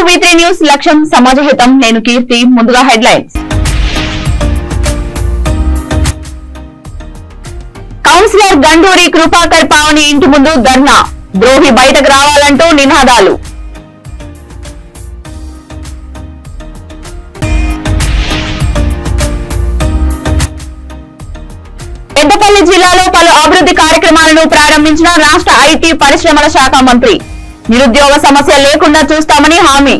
V3 news లక్ష్యం సమాజహితం. నేను కీర్తి. ముందుగా హెడ్లైన్స్. కౌన్సిలర్ గండూరి కృపాకర్ పావని ఇంటి ముందు ధర్నా. ద్రోహి బయటకు రావాలంటూ నినాదాలు. పెద్దపల్లి జిల్లాలో పలు అభివృద్ధి కార్యక్రమాలను ప్రారంభించిన రాష్ట్ర ఐటీ పరిశ్రమల శాఖ మంత్రి. నిరుద్యోగ సమస్య లేకుండా చూస్తామని హామీ.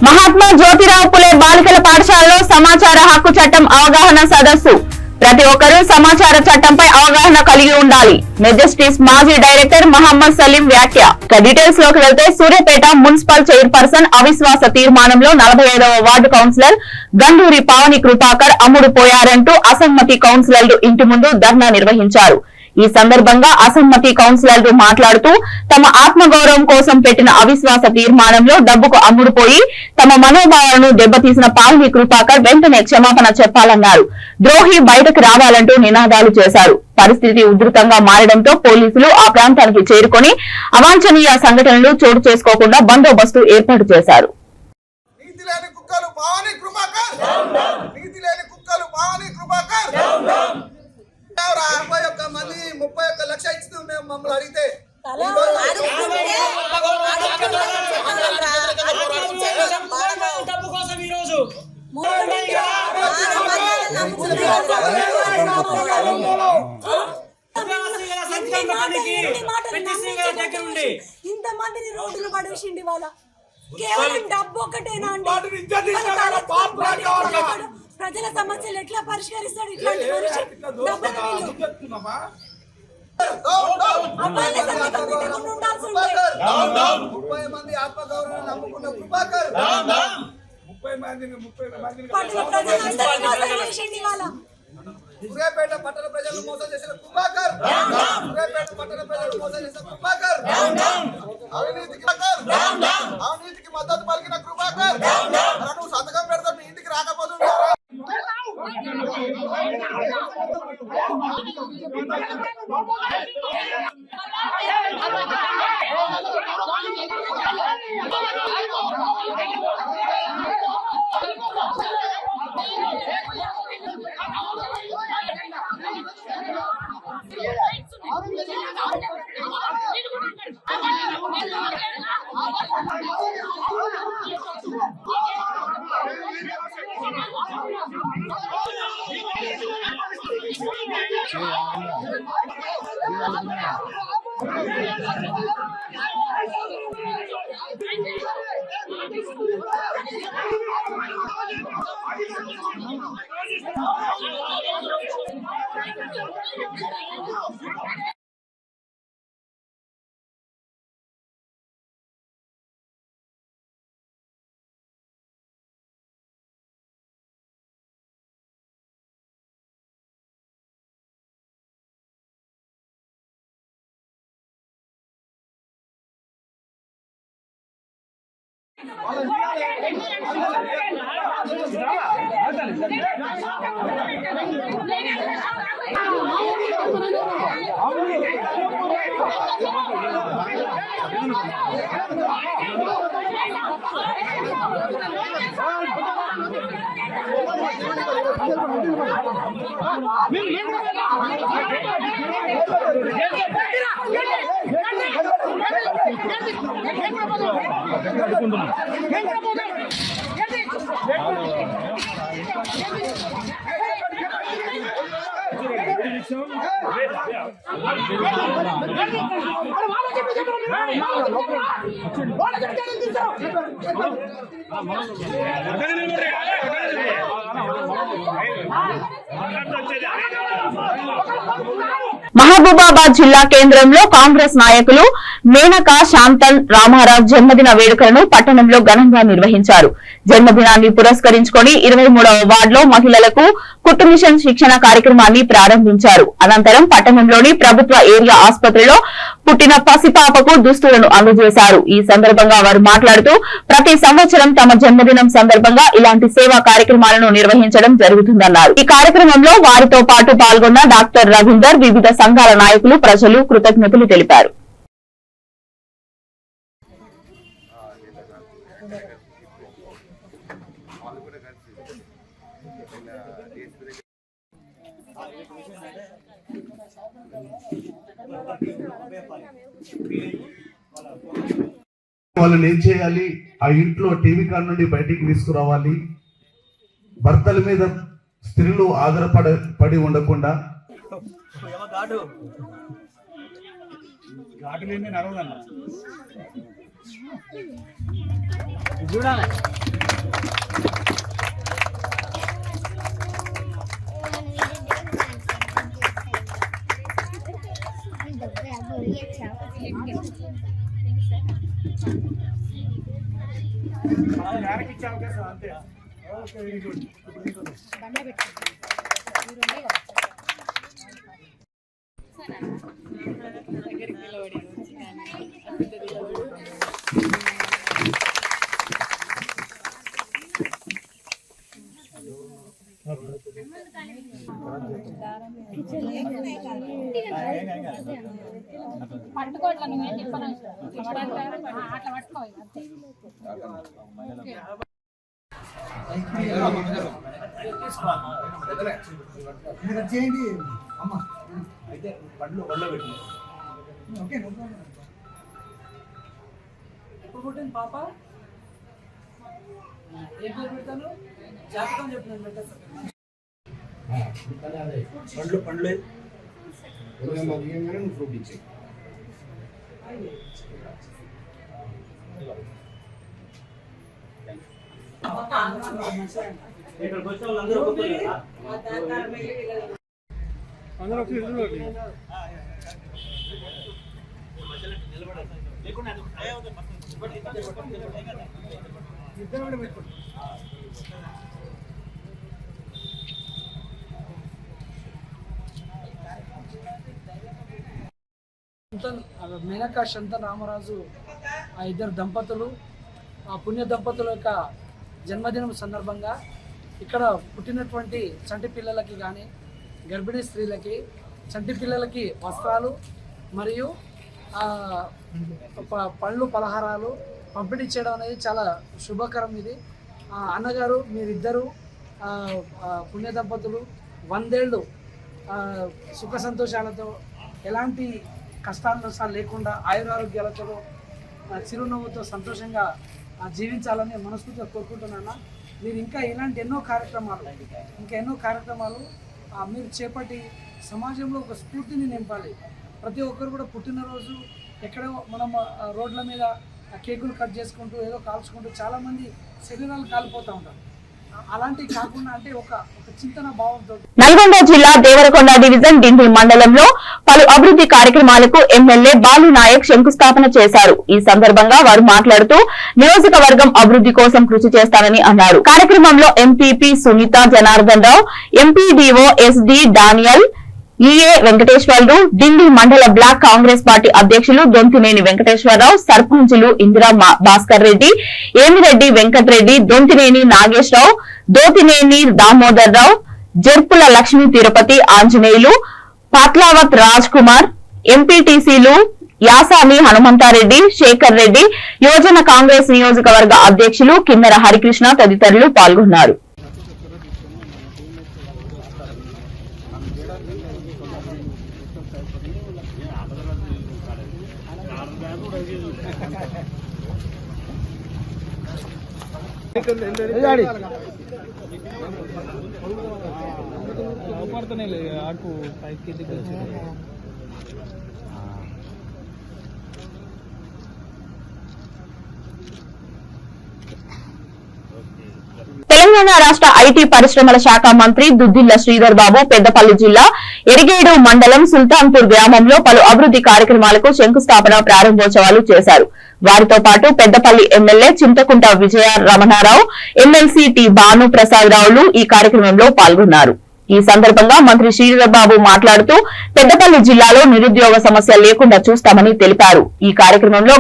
మహాత్మా జ్యోతిరావు పులే బాలికల పాఠశాలలో సమాచార హక్కు చట్టం అవగాహన సదస్సు. ప్రతి ఒక్కరూ సమాచార చట్టంపై అవగాహన కలిగి ఉండాలి. మెజెస్టిస్ మాజీ డైరెక్టర్ మహమ్మద్ సలీం వ్యాఖ్య. డీటెయిల్స్ లోకి వెళ్తే సూర్యాపేట మున్సిపల్ చైర్పర్సన్ అవిశ్వాస తీర్మానంలో 45వ వార్డు కౌన్సిలర్ గండూరి పావని కృపాకర్ అమ్ముడు పోయారంటూ అసమ్మతి కౌన్సిలర్లు ఇంటి ముందు ధర్నా నిర్వహించారు. ఈ సందర్భంగా అసమ్మతి కౌన్సిలర్లు మాట్లాడుతూ తమ ఆత్మగౌరవం కోసం పెట్టిన అవిశ్వాస తీర్మానంలో డబ్బుకు అమ్ముడుపోయి తమ మనోభావాలను దెబ్బతీసిన పావని కృపాకర్ వెంటనే క్షమాపణ చెప్పాలన్నారు. ద్రోహి బయటకు రావాలంటూ నినాదాలు చేశారు. పరిస్థితి ఉధృతంగా మారడంతో పోలీసులు ఆ ప్రాంతానికి చేరుకొని అవాంఛనీయ సంఘటనలు చోటు చేసుకోకుండా బందోబస్తు ఏర్పాటు చేశారు. మంది 31 లక్ష ఇస్తూ మేము మమ్మల్ని అడిగితే డబ్బు కోసం ఈరోజు ఇంతమందిని రోడ్డులు పడేసిండి వాళ్ళ కేవలం డబ్బు ఒకటేనా అండి? ప్రజల సమస్యలు ఎట్లా పరిష్కరిస్తాడు? ఇట్లాంటి మనిషి 30 మంది ఆత్మగౌరవం నమ్ముకున్న కృపాకర్ సూర్యాపేట పట్టణ ప్రజలను మోసం చేసిన కృపాకర్, సూర్యాపేట పట్టణ ప్రజలను మోసం చేసిన కృపాకర్, అవినీతికి మద్దతు పలికిన కృపాకర్, నువ్వు సంతకం పెడతా మీ ఇంటికి రాకపోతుంటే మహబూబాబాద్ జిల్లా కేంద్రంలో కాంగ్రెస్ నాయకులు మేనకా శాంతన్ రామారావు జన్మదిన వేడుకలను పట్టణంలో ఘనంగా నిర్వహించారు. జన్మదినాన్ని పురస్కరించుకొని 23వ వార్డులో మహిళలకు కుట్టు మిషన్ శిక్షణ కార్యక్రమాన్ని ప్రారంభించారు. అనంతరం పట్టణంలోని ప్రభుత్వ ఏరియా ఆసుపత్రిలో పుట్టిన పసిపాపకు దుస్తులను అందజేశారు. ఈ సందర్భంగా వారు మాట్లాడుతూ ప్రతి సంవత్సరం తమ జన్మదినం సందర్భంగా ఇలాంటి సేవా కార్యక్రమాలను నిర్వహించడం జరుగుతుందన్నారు. ఈ కార్యక్రమంలో వారితో పాటు పాల్గొన్న డాక్టర్ రవీందర్, వివిధ సంఘాల నాయకులు, ప్రజలు కృతజ్ఞతలు తెలిపారు. వాళ్ళని ఏం చేయాలి? ఆ ఇంట్లో టీవీ కాడ నుండి బయటికి తీసుకురావాలి. భర్తల మీద స్త్రీలు ఆధారపడి ఉండకుండా చూడాలి. ఇచ్చే అవకాశం అంతే. Okay, very good. పట్టుకోవట్లా నువ్వేం చెప్పను అట్లా పట్టుకోవాలి అంతే. చేయండి అమ్మ. అయితే పండ్లు పెట్టి ఓకే. ఎప్పుడు పుట్టింది పాప? ఏ పేరు పెడతాను? జాతకం చెప్పిన పెట్టేస్తాను. పండ్లు ఫ్రూట్ ఇచ్చే ఇక్కడికి వచ్చే వాళ్ళందరూ మేనకా శంత రామరాజు ఆ ఇద్దరు దంపతులు, ఆ పుణ్య దంపతుల యొక్క జన్మదినం సందర్భంగా ఇక్కడ పుట్టినటువంటి చంటి పిల్లలకి కానీ గర్భిణీ స్త్రీలకి చంటి పిల్లలకి వస్త్రాలు మరియు పళ్ళు పలహారాలు పంపిణీ చేయడం అనేది చాలా శుభకరం. ఇది అన్నగారు మీరిద్దరూ పుణ్య దంపతులు 100 ఏళ్ళు సుఖ సంతోషాలతో ఎలాంటి కష్టాలు నష్టాలు లేకుండా ఆయురారోగ్యాలతో చిరునవ్వుతో సంతోషంగా జీవించాలని మనస్ఫూర్తిగా కోరుకుంటున్నాను. మీరు ఇంకా ఇలాంటి ఎన్నో కార్యక్రమాలు మీరు చేపట్టి సమాజంలో ఒక స్ఫూర్తిని నింపాలి. ప్రతి ఒక్కరు కూడా పుట్టినరోజు ఎక్కడో మనం రోడ్ల మీద కేకులు కట్ చేసుకుంటూ ఏదో కాల్చుకుంటూ చాలామంది శరీరాలు కాలిపోతూ ఉంటారు. అలాంటివి కాకుండా అంటే ఒక చింతన భావంతో నల్గొండ జిల్లా దేవరకొండ డివిజన్ డిండి మండలంలో పలు అభివృద్ధి కార్యక్రమాలకు ఎమ్మెల్యే బాలు నాయక్ శంకుస్థాపన చేశారు. ఈ సందర్భంగా వారు మాట్లాడుతూ నియోజకవర్గం అభివృద్ధి కోసం కృషి చేస్తానని అన్నారు. కార్యక్రమంలో MPP Sunitha Janardhan Rao, MPDO S D Daniel, EA Venkateswarlu, Dindi మండల బ్లాక్ కాంగ్రెస్ పార్టీ అధ్యక్షులు దొంతినేని వెంకటేశ్వరరావు, సర్పంచులు ఇందిరా భాస్కర్ రెడ్డి, ఏమిరెడ్డి వెంకటరెడ్డి, దొంతినేని నాగేశ్వరరావు, దోతినేని దామోదర్ రావు, జర్పుల లక్ష్మీ తిరుపతి ఆంజనేయులు, పాత్లావత్ రాజ్ కుమార్, ఎంపీటీసీలు యాసాని హనుమంతారెడ్డి, శేఖర్ రెడ్డి, యువజన కాంగ్రెస్ నియోజకవర్గ అధ్యక్షులు కిన్నెర హరికృష్ణ తదితరులు పాల్గొన్నారు. తెలంగాణ రాష్ట్ర ఐటీ పరిశ్రమల శాఖ మంత్రి దుద్దిళ్ల శ్రీధర్ బాబు పెద్దపల్లి జిల్లా ఎరిగేడు మండలం సుల్తాన్పూర్ గ్రామంలో పలు అభివృద్ధి కార్యక్రమాలకు శంకుస్థాపన ప్రారంభోత్సవాలు చేశారు. వారితో పాటు పెద్దపల్లి ఎమ్మెల్యే చింతకుంట విజయ రమణారావు, ఎమ్మెల్సీ టి భాను ప్రసాద్ రావులు ఈ కార్యక్రమంలో పాల్గొన్నారు. ఈ సందర్భంగా మంత్రి శ్రీధర్బాబు మాట్లాడుతూ పెద్దపల్లి జిల్లాలో నిరుద్యోగ సమస్య లేకుండా చూస్తామని తెలిపారు. ఈ కార్యక్రమంలో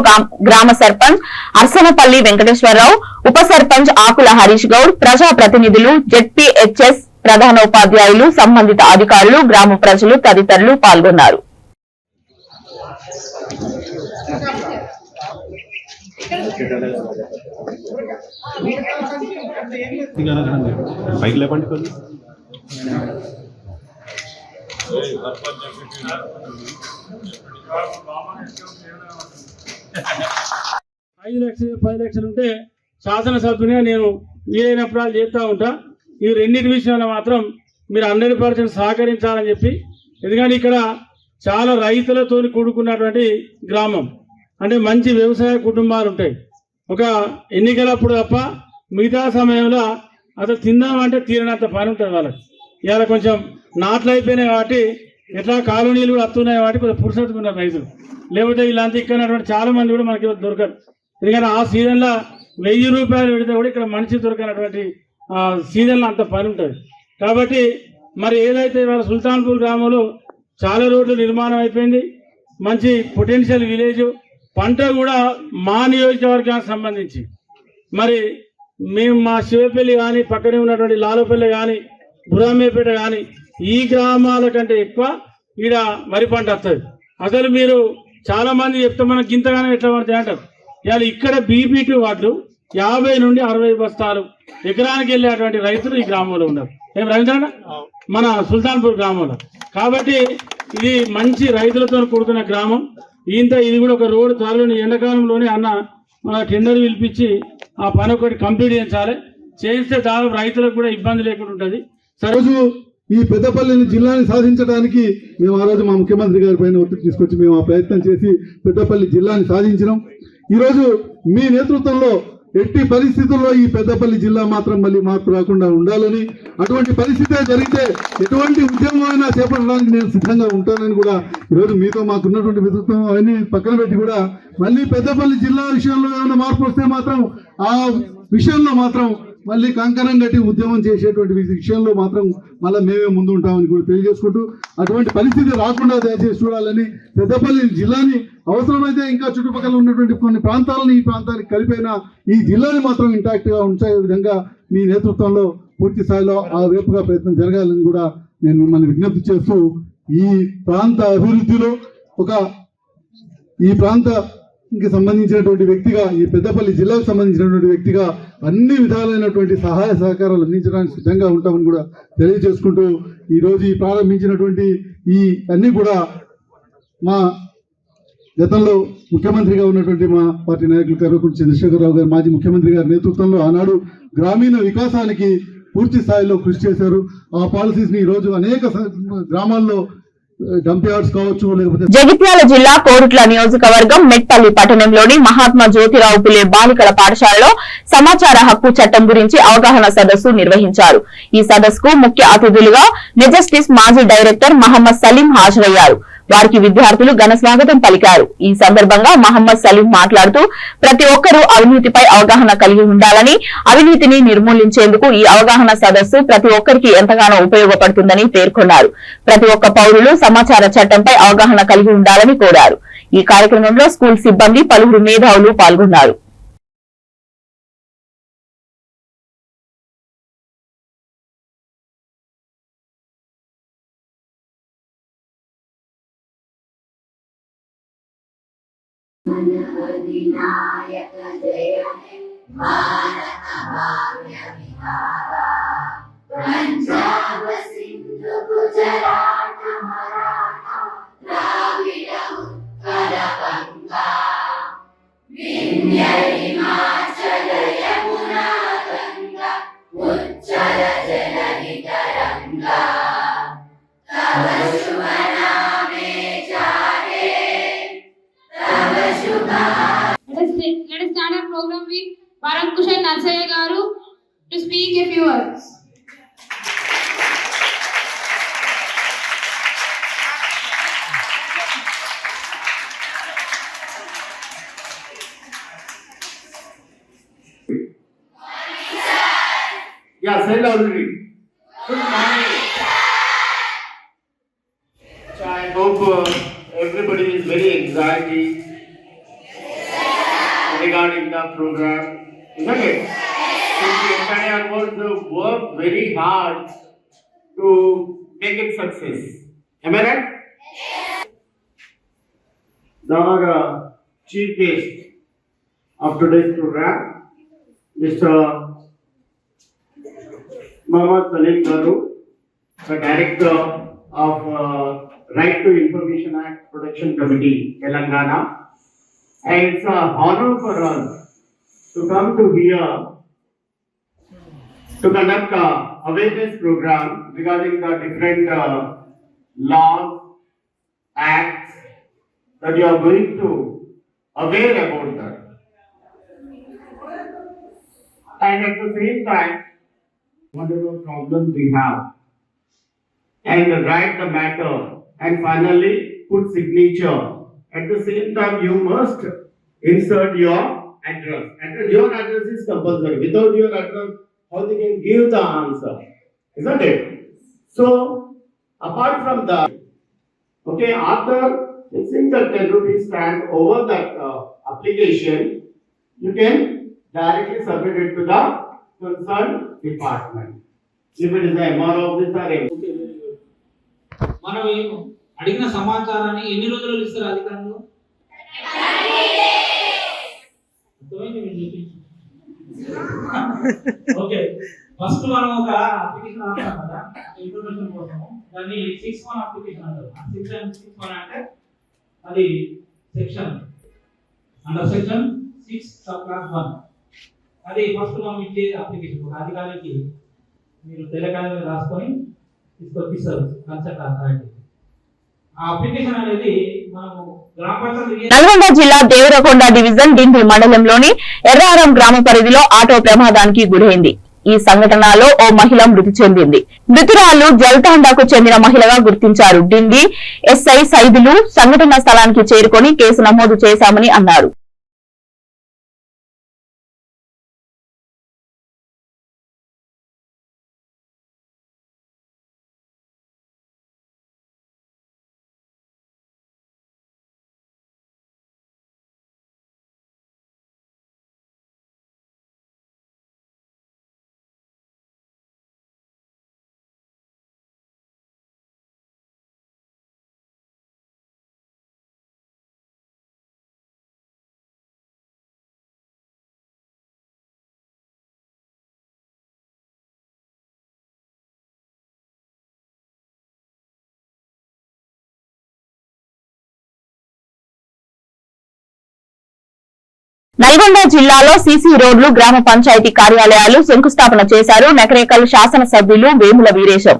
గ్రామ సర్పంచ్ అర్సనపల్లి వెంకటేశ్వరరావు, ఉప సర్పంచ్ ఆకుల హరీష్ గౌడ్, ప్రజాప్రతినిధులు, జెడ్పీహెచ్ఎస్ ప్రధానోపాధ్యాయులు, సంబంధిత అధికారులు, గ్రామ ప్రజలు తదితరులు పాల్గొన్నారు. పైకి లేపండి కొన్ని. ఐదు లక్షలు 10 లక్షలు ఉంటే శాసనసభ్యునిగా నేను వీలైనప్పుడు చేస్తూ ఉంటా. ఈ రెండింటి విషయంలో మాత్రం మీరు 100% సహకరించాలని చెప్పి, ఎందుకంటే ఇక్కడ చాలా రైతులతో కూడుకున్నటువంటి గ్రామం, అంటే మంచి వ్యవసాయ కుటుంబాలు ఉంటాయి. ఒక ఎన్నికలప్పుడు తప్ప మిగతా సమయంలో అసలు తిందామంటే తీరనంత పని ఉంటుంది వాళ్ళకి. ఇవాళ కొంచెం నాట్లు అయిపోయినాయి కాబట్టి ఎట్లా కాలనీలు కూడా వస్తున్నాయి కాబట్టి కొంచెం పురుషత్తుకున్నారు రైతులు. లేకపోతే ఇలాంటి ఇక్కడ చాలా మంది కూడా మనకి దొరకరు. ఎందుకంటే ఆ సీజన్లో 1000 రూపాయలు పెడితే కూడా ఇక్కడ మనిషి దొరకనటువంటి సీజన్లో అంత పని ఉంటుంది. కాబట్టి మరి ఏదైతే ఇవాళ సుల్తాన్పూర్ గ్రామంలో చాలా రోడ్లు నిర్మాణం అయిపోయింది, మంచి పొటెన్షియల్ విలేజ్, పంట కూడా మా నియోజకవర్గానికి సంబంధించి మరి మేము మా శివపల్లి కానీ పక్కనే ఉన్నటువంటి లాలపల్లి కానీ బురామేపేట కానీ ఈ గ్రామాల కంటే ఎక్కువ ఈడ వరి పంట వస్తుంది. అసలు మీరు చాలా మంది చెప్తే మనకు గింతగానే ఎట్లా పడతాయి అంటారు. ఇవాళ ఇక్కడ బీపీ2 వాటిలు 50 నుండి 60 బస్తాలు ఎకరానికి వెళ్ళేటువంటి రైతులు ఈ గ్రామంలో ఉన్నారు. ఏం రవీంద్రన్న మన సుల్తాన్పూర్ గ్రామంలో. కాబట్టి ఇది మంచి రైతులతో కూడుకున్న గ్రామం. ఇది కూడా ఒక రోడ్డు త్వరలోని ఎండాకాలంలోనే అన్న మన టెండర్ పిలిపించి ఆ పని ఒకటి కంప్లీట్ చేస్తే దాదాపు రైతులకు కూడా ఇబ్బంది లేకుండా ఉంటుంది. రోజు ఈ పెద్దపల్లిని జిల్లాని సాధించడానికి మేము ఆ రోజు మా ముఖ్యమంత్రి గారి పైన ఒత్తిడి తీసుకొచ్చి మేము ఆ ప్రయత్నం చేసి పెద్దపల్లి జిల్లాని సాధించినాం. ఈరోజు మీ నేతృత్వంలో ఎట్టి పరిస్థితుల్లో ఈ పెద్దపల్లి జిల్లా మాత్రం మళ్ళీ మార్పు రాకుండా ఉండాలని, అటువంటి పరిస్థితే జరిగితే ఎటువంటి ఉద్యమమైనా చేపట్టడానికి నేను సిద్ధంగా ఉంటానని కూడా ఈరోజు మీతో మాకున్నటువంటి మిత్రత్వం అవన్నీ పక్కన పెట్టి కూడా మళ్ళీ పెద్దపల్లి జిల్లా విషయంలో ఏమైనా మార్పు వస్తే మాత్రం ఆ విషయంలో మాత్రం మళ్ళీ కంకణం కట్టి ఉద్యమం చేసేటువంటి విషయంలో మాత్రం మళ్ళీ మేమే ముందు ఉంటామని కూడా తెలియజేసుకుంటూ, అటువంటి పరిస్థితి రాకుండా దయచేసి చూడాలని, పెద్దపల్లి జిల్లాని అవసరమైతే ఇంకా చుట్టుపక్కల ఉన్నటువంటి కొన్ని ప్రాంతాలను ఈ ప్రాంతానికి కలిపైన ఈ జిల్లాని మాత్రం ఇంటాక్ట్ గా ఉంచే విధంగా మీ నేతృత్వంలో పూర్తి స్థాయిలో ఆ వైపుగా ప్రయత్నం జరగాలని కూడా నేను మిమ్మల్ని విజ్ఞప్తి చేస్తూ, ఈ ప్రాంత అభివృద్ధిలో ఈ ప్రాంతానికి సంబంధించినటువంటి వ్యక్తిగా, ఈ పెద్దపల్లి జిల్లాకు సంబంధించినటువంటి వ్యక్తిగా అన్ని విధాలైనటువంటి సహాయ సహకారాలు అందించడానికి సిద్ధంగా ఉంటామని కూడా తెలియజేసుకుంటూ, ఈ రోజు ఈ ప్రారంభించినటువంటి ఈ అన్ని కూడా మా గతంలో ముఖ్యమంత్రిగా ఉన్నటువంటి మా పార్టీ నాయకులు కల్వకుంట్ల చంద్రశేఖరరావు గారు, మాజీ ముఖ్యమంత్రి గారి నేతృత్వంలో ఆనాడు గ్రామీణ వికాసానికి పూర్తి స్థాయిలో కృషి చేశారు. ఆ పాలసీస్ ని ఈ రోజు అనేక గ్రామాల్లో జగిత్యాల జిల్లా కోరుట్ల నియోజకవర్గం మెట్పల్లి పట్టణంలోని మహాత్మా జ్యోతిరావు పులే బాలికల పాఠశాలలో సమాచార హక్కు చట్టం గురించి అవగాహన సదస్సు నిర్వహించారు. ఈ సదస్సుకు ముఖ్య అతిథులుగా మెజెస్టిస్ మాజీ డైరెక్టర్ మహమ్మద్ సలీం హాజరయ్యారు. వారికి విద్యార్థులు ఘన స్వాగతం పలికారు. ఈ సందర్భంగా మహమ్మద్ సలీం మాట్లాడుతూ ప్రతి ఒక్కరూ అవినీతిపై అవగాహన కలిగి ఉండాలని, అవినీతిని నిర్మూలించేందుకు ఈ అవగాహన సదస్సు ప్రతి ఒక్కరికి ఎంతగానో ఉపయోగపడుతుందని పేర్కొన్నారు. ప్రతి ఒక్క పౌరులు సమాచార చట్టంపై అవగాహన కలిగి ఉండాలని కోరారు. ఈ కార్యక్రమంలో స్కూల్ సిబ్బంది, పలువురు మేధావులు పాల్గొన్నారు. अधिनायक जय हे भारत भाग्य विधाता पंजाब सिंधु गुजरात मराठा द्राविड उत्कल गंगा विंध्य हिमाचल यमुना गंगा उच्चल जलधि तरंगा तव शुभ नामे जागे तव शुभ. Let us start our program with Paramkushan Narsaya Garu to speak a few words. Yeah, say loudly. Good morning. So I hope everybody is very excited regarding the program, isn't it? Yesterday I was to work very hard to make it success. Am I right? Now our chief guest, of today's program, Mr. Mohammad Salim Garu, the Director of Right to Information Act Protection Committee, Telangana. And it's an honor for us to come to here to conduct a awareness program regarding the different laws, acts that you are going to aware about that. And at the same time, whatever problems we have, and write the matter, and finally put signature. At the same time, you must insert your address. Your address is compulsory. Without your address, how they can give the answer? Isn't it? So, apart from that, okay, after fixing the 10 rupees stamp over that application, you can directly submit it to the concerned department. If it is the MR office or మనం అడిగిన సమాచారాన్ని ఎన్ని రోజుల్లో ఇస్తారు అధికారులు? Okay, first మనం ఒక application రాస్తాం కదా ఇన్ఫర్మేషన్ కోసం, దాన్ని 6-1 అప్లికేషన్ అంటారు. 6-1 అంటే అది section under section 6 sub class 1. అది ఫస్ట్ మనం ఇచ్చే అప్లికేషన్. ఒక అధికారికి మీరు తెలంగాణ రాసుకొని తీసుకొచ్చిస్తారు కన్సెప్ట్ అథారిటీ. ఆ అప్లికేషన్ అనేది మనము గ్రామ పంచాయతీ నల్గొండ జిల్లా దేవరకొండ డివిజన్ డిండి మండలంలోని ఎర్రారం గ్రామ పరిధిలో ఆటో ప్రమాదానికి గురైంది. ఈ సంఘటనలో ఓ మహిళ మృతి చెందింది. మృతురాలు జల్తాండాకు చెందిన మహిళగా గుర్తించారు. డిండి ఎస్ఐ సైదులు సంఘటన స్థలానికి చేరుకొని కేసు నమోదు చేశామని అన్నారు. నల్గొండ జిల్లాలో సీసీ రోడ్లు, గ్రామ పంచాయతీ కార్యాలయాలు శంకుస్థాపన చేశారు నకరేకల్ శాసనసభ్యులు వేముల వీరేశం.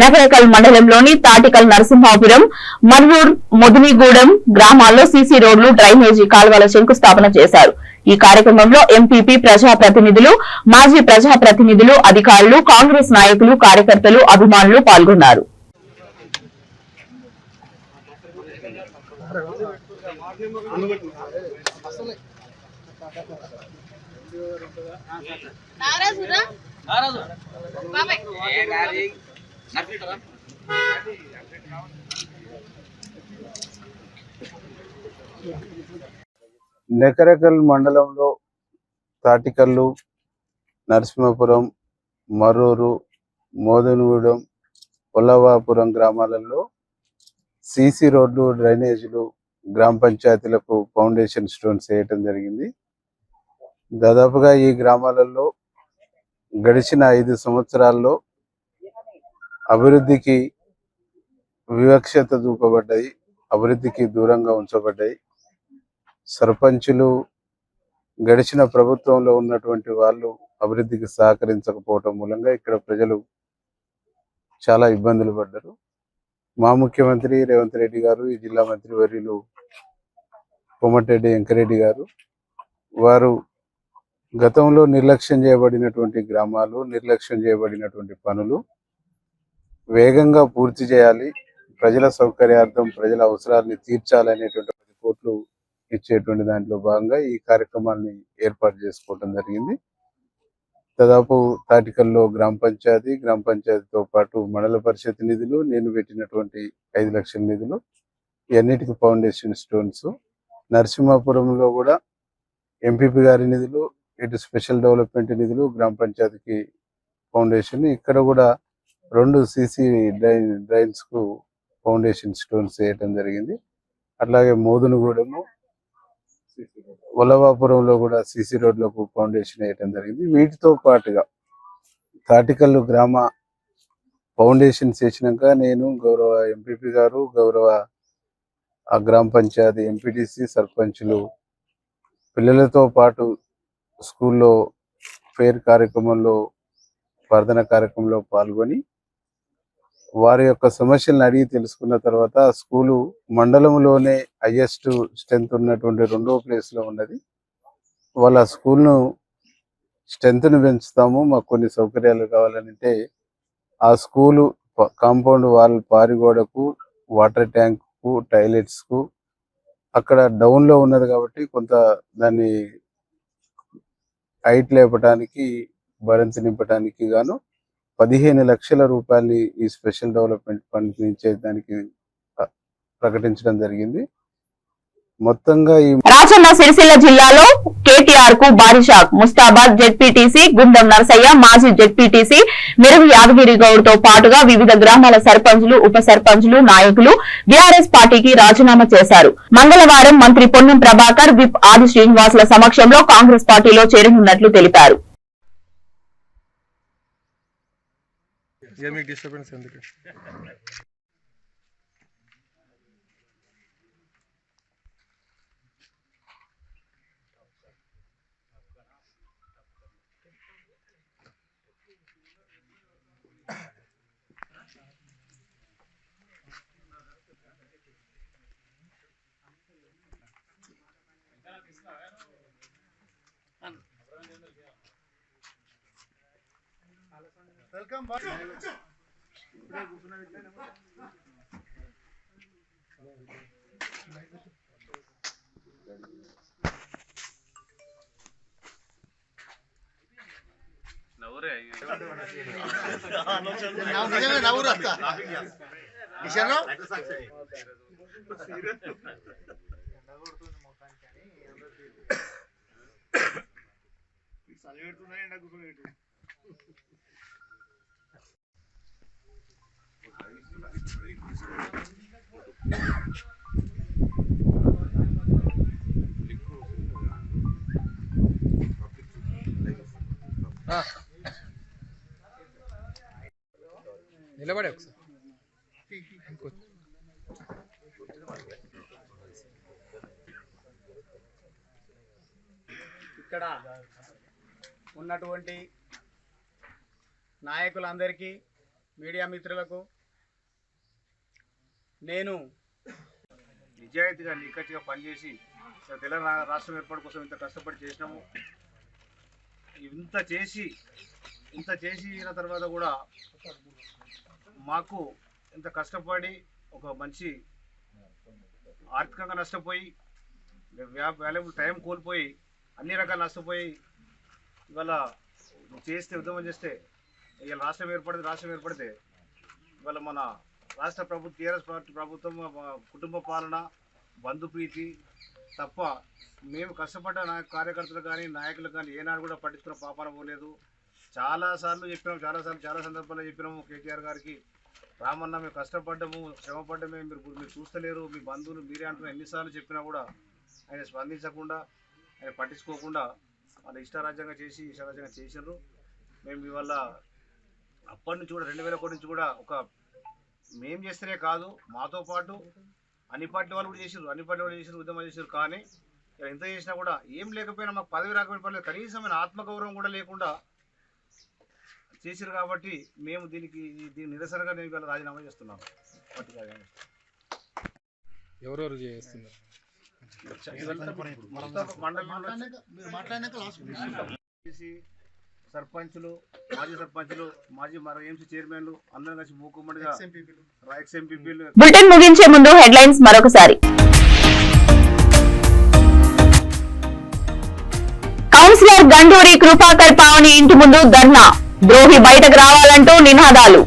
నకరేకల్ మండలంలోని తాటికల్ నరసింహాపురం, మర్రూర్, మొదినిగూడెం గ్రామాల్లో సీసీ రోడ్లు, డ్రైనేజీ కాల్వల శంకుస్థాపన చేశారు. ఈ కార్యక్రమంలో ఎంపీపీ, ప్రజాప్రతినిధులు, మాజీ ప్రజాప్రతినిధులు, అధికారులు, కాంగ్రెస్ నాయకులు, కార్యకర్తలు, అభిమానులు పాల్గొన్నారు. నెకరకల్ మండలంలో తాటికల్లు, నరసింహపురం, మర్రూరు, మోదనగూడెం, పొల్లవాపురం గ్రామాలలో సీసీ రోడ్లు, డ్రైనేజీలు గ్రామ పంచాయతీలకు ఫౌండేషన్ స్టోన్స్ వేయటం జరిగింది. దాదాపుగా ఈ గ్రామాలలో గడిచిన 5 సంవత్సరాల్లో అభివృద్ధికి వివక్షత చూపబడ్డాయి, అభివృద్ధికి దూరంగా ఉంచబడ్డాయి. సర్పంచులు గడిచిన ప్రభుత్వంలో ఉన్నటువంటి వాళ్ళు అభివృద్ధికి సహకరించకపోవటం మూలంగా ఇక్కడ ప్రజలు చాలా ఇబ్బందులు పడ్డారు. మా ముఖ్యమంత్రి రేవంత్ రెడ్డి గారు, ఈ జిల్లా మంత్రి వర్యులు కోమటిరెడ్డి వెంకరెడ్డి గారు, వారు గతంలో నిర్లక్ష్యం చేయబడినటువంటి గ్రామాలు, నిర్లక్ష్యం చేయబడినటువంటి పనులు వేగంగా పూర్తి చేయాలి, ప్రజల సౌకర్యార్థం ప్రజల అవసరాన్ని తీర్చాలనేటువంటి 10 కోట్లు ఇచ్చేటువంటి దాంట్లో భాగంగా ఈ కార్యక్రమాన్ని ఏర్పాటు చేసుకోవడం జరిగింది. దాదాపు తాటికల్లో గ్రామ పంచాయతీతో పాటు మండల పరిషత్ నిధులు, నేను పెట్టినటువంటి 5 లక్షల నిధులు, ఇవన్నిటికి ఫౌండేషన్ స్టోన్స్. నరసింహాపురంలో కూడా ఎంపీపీ గారి నిధులు, ఇటు స్పెషల్ డెవలప్మెంట్ నిధులు, గ్రామ పంచాయతీకి ఫౌండేషన్. ఇక్కడ కూడా 2 సీసీ డ్రైన్స్ కు ఫౌండేషన్ స్టోన్స్ వేయటం జరిగింది. అట్లాగే మోదునుగూడెము వలవాపురంలో కూడా సిసి రోడ్లకు ఫౌండేషన్ వేయడం జరిగింది. వీటితో పాటుగా తాటికల్లు గ్రామ ఫౌండేషన్ చేసినాక నేను గౌరవ ఎంపీపీ గారు, గౌరవ ఆ గ్రామ పంచాయతీ ఎంపీటీసీ సర్పంచులు పిల్లలతో పాటు స్కూల్లో ఫేర్ కార్యక్రమంలో ప్రార్థన కార్యక్రమంలో పాల్గొని వారి యొక్క సమస్యలను అడిగి తెలుసుకున్న తర్వాత స్కూలు మండలంలోనే హైయెస్ట్ స్ట్రెంత్ ఉన్నటువంటి 2వ ప్లేస్ లో ఉన్నది. వాళ్ళ స్కూల్ను స్ట్రెంత్ను పెంచుతాము, మాకు కొన్ని సౌకర్యాలు కావాలంటే ఆ స్కూలు కాంపౌండ్ వాల్ పారిగోడకు, వాటర్ ట్యాంక్ కు, టాయిలెట్స్ కు అక్కడ డౌన్ లో ఉన్నది కాబట్టి కొంత దాన్ని హైట్ లేపడానికి, భరంతి నింపడానికి గాను 15 లక్షల రూపాయలు ఈ స్పెషల్ డెవలప్మెంట్ ఫండ్ నుంచి దానికి ప్రకటించడం జరిగింది. మొత్తంగా ఈ రాజన్న సిరిసిల్ల జిల్లాలో కేటీఆర్ కు భారీ షాక్. ముస్తాబాద్ జెడ్పీటీసీ గుండం నరసయ్య, మాజీ జెడ్పీటీసీ మెరుగు యాదగిరి గౌడ్ తో పాటుగా వివిధ గ్రామాల సర్పంచులు, ఉప సర్పంచులు, నాయకులు బీఆర్ఎస్ పార్టీకి రాజీనామా చేశారు. మంగళవారం మంత్రి పొన్నం ప్రభాకర్, విప్ ఆది శ్రీనివాసుల సమక్షంలో కాంగ్రెస్ పార్టీలో చేరనున్నట్లు తెలిపారు. నిలబడే ఒకసారి ఇక్కడ ఉన్నటువంటి నాయకులందరికీ, మీడియా మిత్రులకు నేను నిజాయితీగా నిక్కచ్చిగా పనిచేసి తెలంగాణ రాష్ట్రం ఏర్పాటు కోసం ఇంత కష్టపడి చేసినాము. ఇంత చేసిన తర్వాత కూడా మాకు ఇంత కష్టపడి ఒక మంచి ఆర్థికంగా నష్టపోయి, వాల్యుబుల్ టైం కోల్పోయి, అన్ని రకాల నష్టపోయి ఇవాళ చేస్తే ఉద్యమం చేస్తే ఇవాళ రాష్ట్రం ఏర్పడితే ఇవాళ మన రాష్ట్ర ప్రభుత్వం, టీఆర్ఎస్ పార్టీ ప్రభుత్వం కుటుంబ పాలన, బంధుప్రీతి తప్ప మేము కష్టపడ్డ కార్యకర్తలు కానీ నాయకులు కానీ ఏనాడు కూడా పట్టించుకున్న పాపాన పోలేదు. చాలాసార్లు చెప్పినాము, చాలా సందర్భాల్లో చెప్పినాము కేటీఆర్ గారికి, రామన్న మేము కష్టపడ్డాము, శ్రమపడ్డమే, మీరు చూస్తలేరు, మీ బంధువులు మీరే అంటున్నారు. ఎన్నిసార్లు చెప్పినా కూడా ఆయన స్పందించకుండా, ఆయన పట్టించుకోకుండా వాళ్ళు ఇష్టారాజ్యంగా చేసినారు. మేము ఇవాళ అప్పటి నుంచి కూడా 2001 నుంచి కూడా ఒక మేము చేస్తేనే కాదు, మాతో పాటు అన్ని పార్టీ వాళ్ళు కూడా చేసారు, ఉద్యమం చేసారు. కానీ ఎంత చేసినా కూడా ఏం లేకపోయినా, మాకు పదవి రాకపోయిన పర్లేదు, కనీసమైన ఆత్మగౌరవం కూడా లేకుండా చేసారు. కాబట్టి మేము దీనికి నిరసనగా నేను ఇవాళ రాజీనామా చేస్తున్నాను. ఎవరెవరు చేస్తున్నారు? సర్పంచులు, మాజీ సర్పంచులు, మాజీ ఎంసీ చైర్మన్లు అందరం కలిసి మూకుమ్మడిగా ఎక్స్-ఎంపీపీలు. బులెటిన్ ముగించే ముందు హెడ్లైన్స్ మరొకసారి. కౌన్సిలర్ గండూరి కృపాకర్ పావని ఇంటి ముందు ధర్నా, ద్రోహి బయటకు రావాలంటూ నినాదాలు.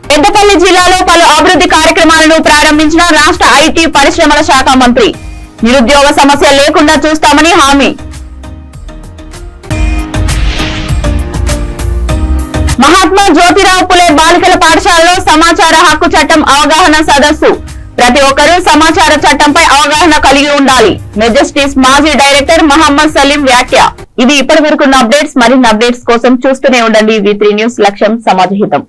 పెద్దపల్లి జిల్లాలో పలు అభివృద్ధి కార్యక్రమాలను ప్రారంభించిన రాష్ట్ర ఐటీ పరిశ్రమల శాఖ మంత్రి, నిరుద్యోగ సమస్య లేకుండా చూస్తామని హామీ. మహా మహాత్మా జ్యోతిరావు పులే బాలికల పాఠశాలలో సమాచార హక్కు చట్టం అవగాహన సదస్సు. ప్రతి ఒక్కరూ సమాచార చట్టంపై అవగాహన కలిగి ఉండాలి. మెజెస్టిస్ మాజీ డైరెక్టర్ మహమ్మద్ సలీం వ్యాఖ్య. ఇవి ఇప్పటి వరకున్న అప్డేట్స్. మరిన్ని అప్డేట్స్ కోసం చూస్తూనే ఉండండి V3 న్యూస్. లక్ష్యం సమాజహితం.